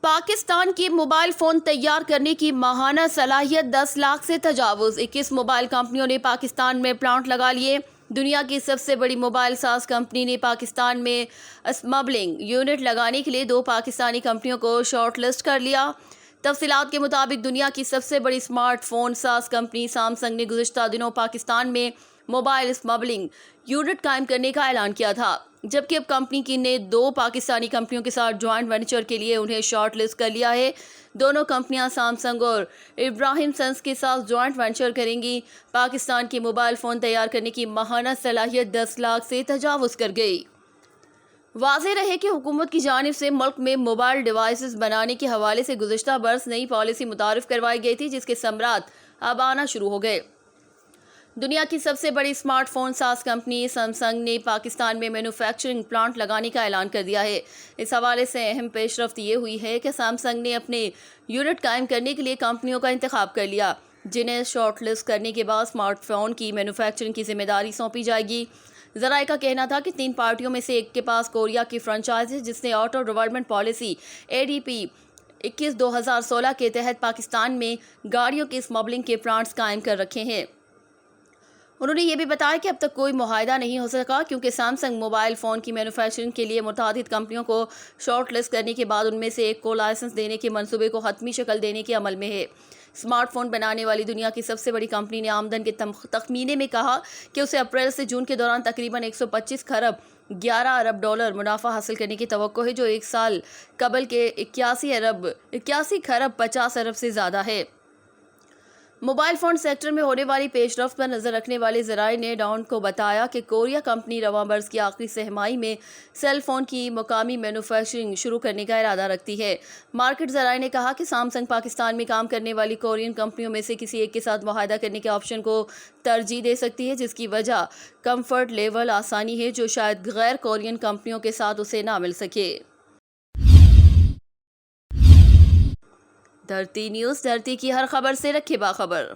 پاکستان کی mobile phone تیار کرنے کی ماہانہ صلاحیت 10 لاکھ سے تجاوز 21 موبائل کمپنیوں نے پاکستان میں پلانٹ لگا لیے۔ دنیا کی سب سے بڑی موبائل ساز کمپنی نے پاکستان میں اسمبلنگ یونٹ لگانے کے لیے 2 پاکستانی کمپنیوں کو شارٹ لسٹ کر لیا۔ تفصیلات کے مطابق دنیا کی سب سے بڑی اسمارٹ فون ساز کمپنی سیمسنگ نے گزشتہ دنوں پاکستان میں موبائل اسمبلنگ یونٹ قائم کرنے کا اعلان کیا تھا، جبکہ اب کمپنی نے 2 پاکستانی کمپنیوں کے ساتھ جوائنٹ وینچر کے لیے انہیں شارٹ لسٹ کر لیا ہے۔ دونوں کمپنیاں سیمسنگ اور ابراہیم سنس کے ساتھ جوائنٹ وینچر کریں گی۔ پاکستان کی موبائل فون تیار کرنے کی ماہانہ صلاحیت 10 لاکھ سے تجاوز کر گئی۔ واضح رہے کہ حکومت کی جانب سے ملک میں موبائل ڈیوائسز بنانے کے حوالے سے گزشتہ برس نئی پالیسی متعارف کروائی گئی تھی، جس کے ثمرات اب آنا شروع ہو گئے۔ دنیا کی سب سے بڑی اسمارٹ فون ساز کمپنی سیمسنگ نے پاکستان میں مینوفیکچرنگ پلانٹ لگانے کا اعلان کر دیا ہے۔ اس حوالے سے اہم پیش رفت یہ ہوئی ہے کہ سیمسنگ نے اپنے یونٹ قائم کرنے کے لیے کمپنیوں کا انتخاب کر لیا، جنہیں شارٹ لسٹ کرنے کے بعد اسمارٹ فون کی مینوفیکچرنگ کی ذمہ داری سونپی جائے گی۔ ذرائع کا کہنا تھا کہ 3 پارٹیوں میں سے ایک کے پاس کوریا کی فرنچائز ہے، جس نے آٹو ڈیولپمنٹ پالیسی ADP 21/2016 کے تحت پاکستان میں گاڑیوں کے اسمبلنگ کے پلانٹس قائم کر رکھے ہیں۔ انہوں نے یہ بھی بتایا کہ اب تک کوئی معاہدہ نہیں ہو سکا، کیونکہ سیمسنگ موبائل فون کی مینوفیکچرنگ کے لیے متعدد کمپنیوں کو شارٹ لسٹ کرنے کے بعد ان میں سے ایک کو لائسنس دینے کے منصوبے کو حتمی شکل دینے کے عمل میں ہے۔ اسمارٹ فون بنانے والی دنیا کی سب سے بڑی کمپنی نے آمدن کے تخمینے میں کہا کہ اسے اپریل سے جون کے دوران تقریباً 125 خرب 11 ارب ڈالر منافع حاصل کرنے کی توقع ہے، جو ایک سال قبل کے 81 خرب 50 ارب سے زیادہ ہے۔ موبائل فون سیکٹر میں ہونے والی پیش رفت پر نظر رکھنے والے ذرائع نے ڈان کو بتایا کہ کوریا کمپنی رواں برس کی آخری سہ ماہی میں سیل فون کی مقامی مینوفیکچرنگ شروع کرنے کا ارادہ رکھتی ہے۔ مارکیٹ ذرائع نے کہا کہ سیمسنگ پاکستان میں کام کرنے والی کورین کمپنیوں میں سے کسی ایک کے ساتھ معاہدہ کرنے کے آپشن کو ترجیح دے سکتی ہے، جس کی وجہ کمفرٹ لیول آسانی ہے، جو شاید غیر کورین کمپنیوں کے ساتھ اسے نہ مل سکے۔ دھرتی نیوز، دھرتی کی ہر خبر سے رکھے باخبر۔